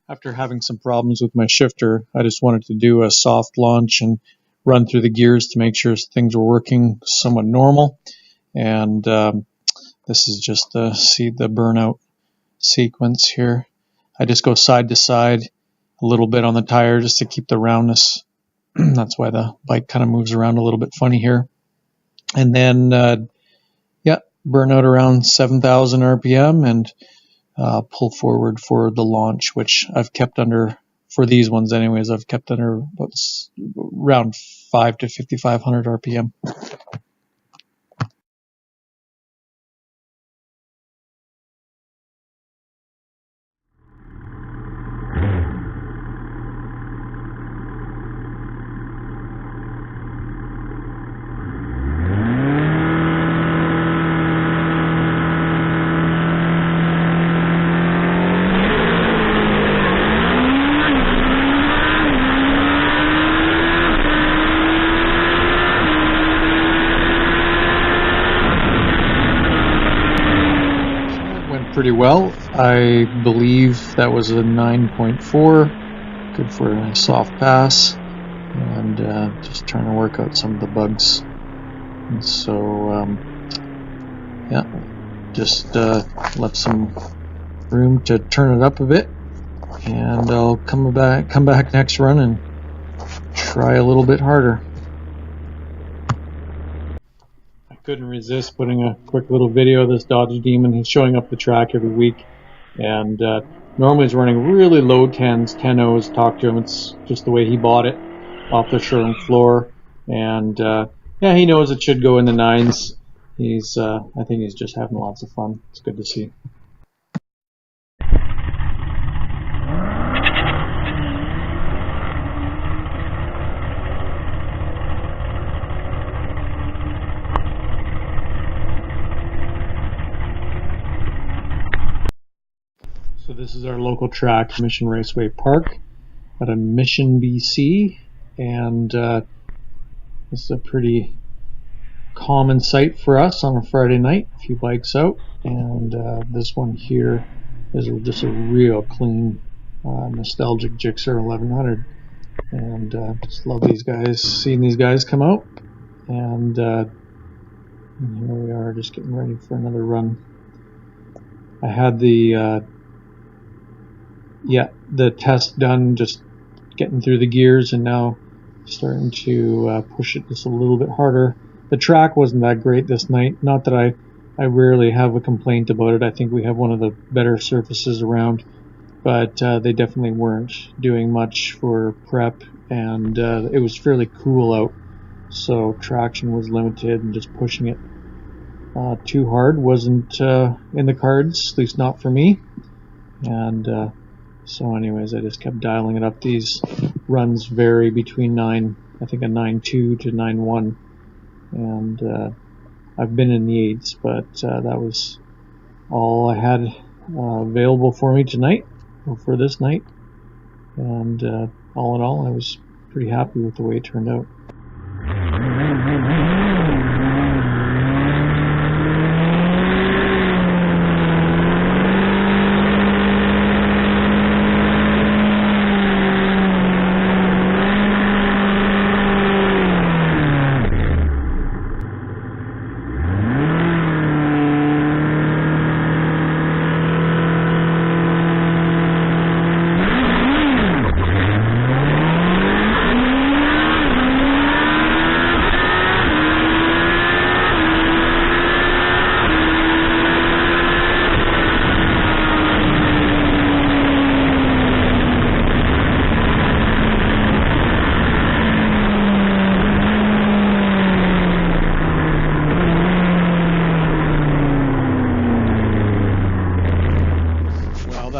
After having some problems with my shifter, I just wanted to do a soft launch and run through the gears to make sure things were working somewhat normal. And this is just to see the burnout sequence here. I just go side to side a little bit on the tire just to keep the roundness. That's why the bike kind of moves around a little bit funny here. And then, burnout around 7,000 RPM and pull forward for the launch, which I've kept under, for these ones anyways, I've kept under about around 5 to 5,500 RPM. Pretty well. I believe that was a 9.4, good for a soft pass, and just trying to work out some of the bugs. And so, just left some room to turn it up a bit, and I'll come back next run and try a little bit harder. Couldn't resist putting a quick little video of this Dodge Demon. He's showing up the track every week, and normally he's running really low 10s, 10.0s. Talk to him, it's just the way he bought it off the showroom floor, and he knows it should go in the 9s. I think he's just having lots of fun. It's good to see. So this is our local track, Mission Raceway Park, out of Mission, BC, and this is a pretty common sight for us on a Friday night. A few bikes out, and this one here is just a real clean, nostalgic Gixxer 1100, and just love these guys, seeing these guys come out, and here we are, just getting ready for another run. I had the test done, just getting through the gears, and now starting to push it just a little bit harder. The track wasn't that great this night. Not that I rarely have a complaint about it. I think we have one of the better surfaces around, but they definitely weren't doing much for prep, and it was fairly cool out, so traction was limited, and just pushing it too hard wasn't in the cards, at least not for me. And so anyways, I just kept dialing it up. These runs vary between a 9.2 to 9.1, and I've been in the 8s, but that was all I had available for me tonight, or for this night, and all in all, I was pretty happy with the way it turned out.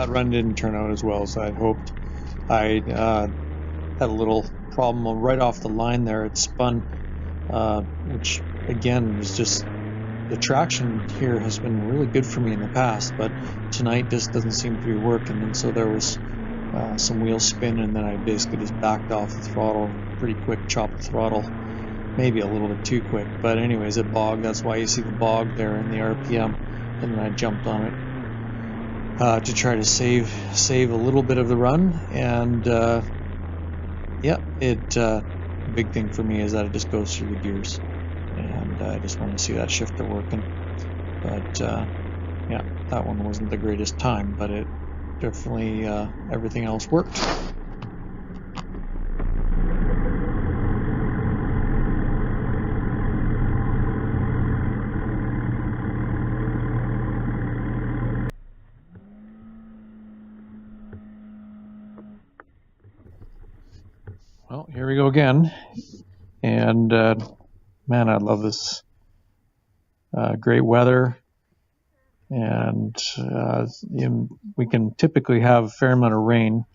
Run didn't turn out as well as I'd hoped. I had a little problem right off the line there. It spun, which again was just, the traction here has been really good for me in the past, but tonight just doesn't seem to be working, and so there was some wheel spin, and then I basically just backed off the throttle pretty quick, chopped the throttle, maybe a little bit too quick, but anyways it bogged. That's why you see the bog there in the RPM, and then I jumped on it. to try to save a little bit of the run. And yeah, big thing for me is that it just goes through the gears, and I just want to see that shifter working. But yeah, that one wasn't the greatest time, but it definitely everything else worked. Well, here we go again, and man, I love this great weather, and we can typically have a fair amount of rain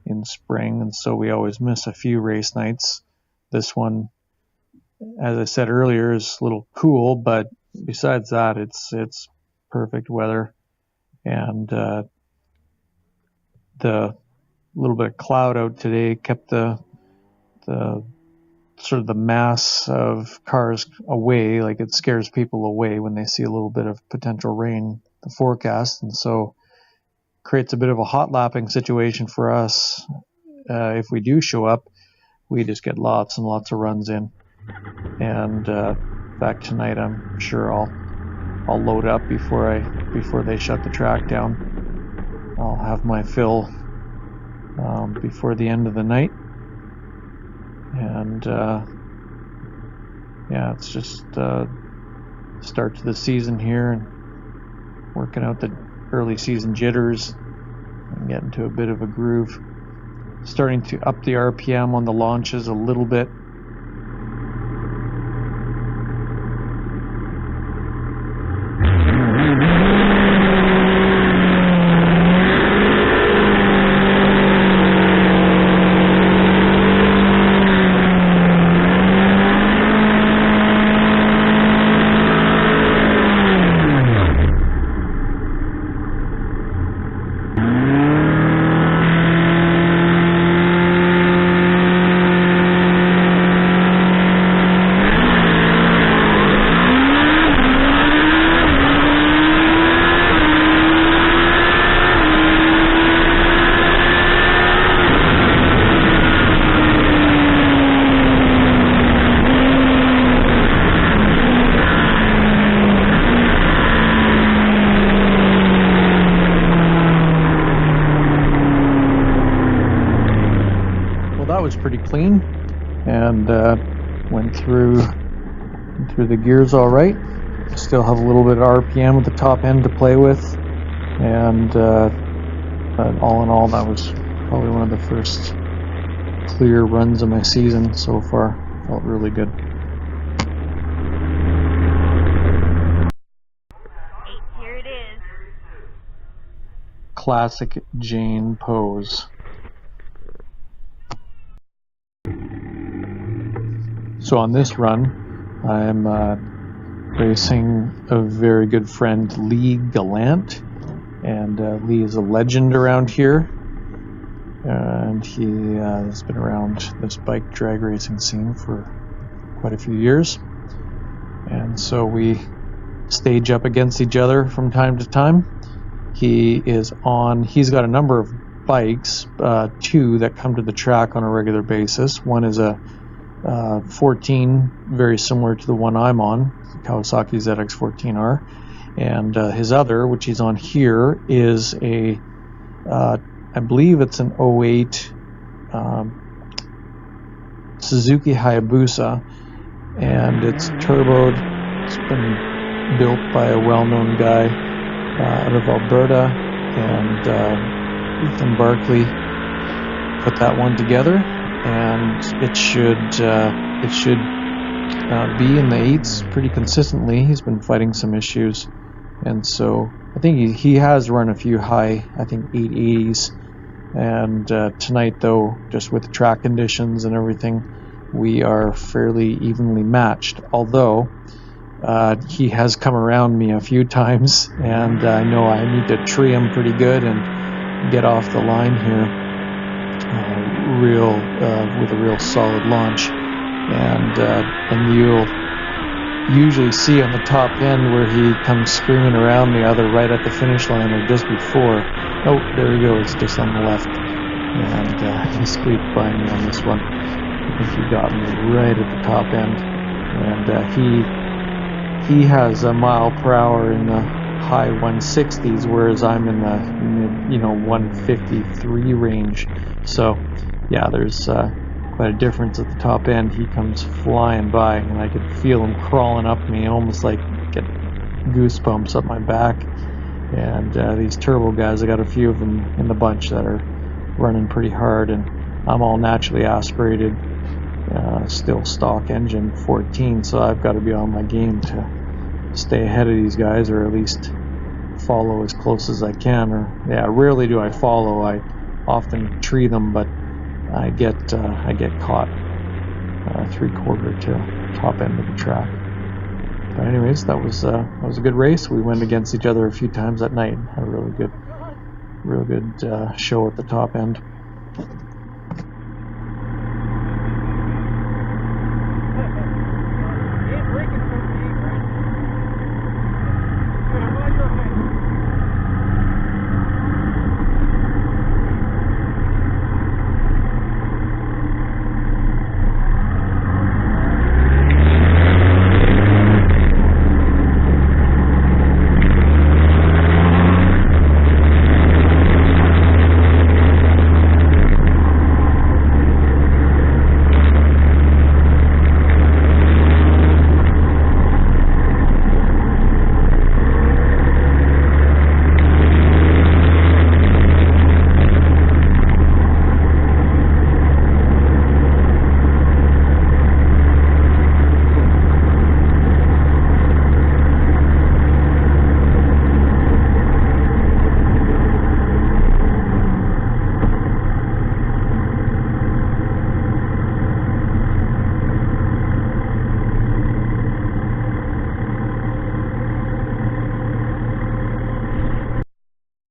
in spring, and so we always miss a few race nights. This one, as I said earlier, is a little cool, but besides that, it's perfect weather, and the little bit of cloud out today kept the sort of the mass of cars away. Like, it scares people away when they see a little bit of potential rain, the forecast, and so creates a bit of a hot lapping situation for us. If we do show up, we just get lots and lots of runs in, and in fact tonight I'm sure I'll load up before they shut the track down. I'll have my fill before the end of the night. And yeah, it's just start to the season here and working out the early season jitters and getting to a bit of a groove. Starting to up the RPM on the launches a little bit. That was pretty clean, and went through the gears all right. Still have a little bit of RPM at the top end to play with, and but all in all, that was probably one of the first clear runs of my season so far. Felt really good. Here it is. Classic Jane pose. So on this run, I'm racing a very good friend, Lee Gallant, and Lee is a legend around here, and he has been around this bike drag racing scene for quite a few years, and so we stage up against each other from time to time. He's got a number of bikes, two that come to the track on a regular basis. One is a 14, very similar to the one I'm on, Kawasaki ZX14R, and his other, which he's on here, is a I believe it's an 08 Suzuki Hayabusa, and it's turboed. It's been built by a well-known guy out of Alberta, and Ethan Barkley put that one together, and it should be in the 8s pretty consistently. He's been fighting some issues, and so I think he has run a few high, I think 880s, and tonight, though, just with the track conditions and everything, we are fairly evenly matched, although he has come around me a few times, and I know I need to tree him pretty good and get off the line here with a real solid launch, and usually see on the top end where he comes screaming around me, either right at the finish line or just before. Oh, there he goes, just on the left. And he squeaked by me on this one. I think he got me right at the top end. And he has a mile per hour in the high 160s, whereas I'm in the mid, 153 range. So, yeah, there's quite a difference at the top end. He comes flying by, and I could feel him crawling up me, almost like get goosebumps up my back. And these turbo guys, I got a few of them in the bunch that are running pretty hard, and I'm all naturally aspirated, still stock engine 14, so I've got to be on my game to stay ahead of these guys, or at least follow as close as I can. Or rarely do I follow. I often tree them, but I get caught 3/4 to top end of the track. But anyways, that was a good race. We went against each other a few times that night. Had a real good show at the top end.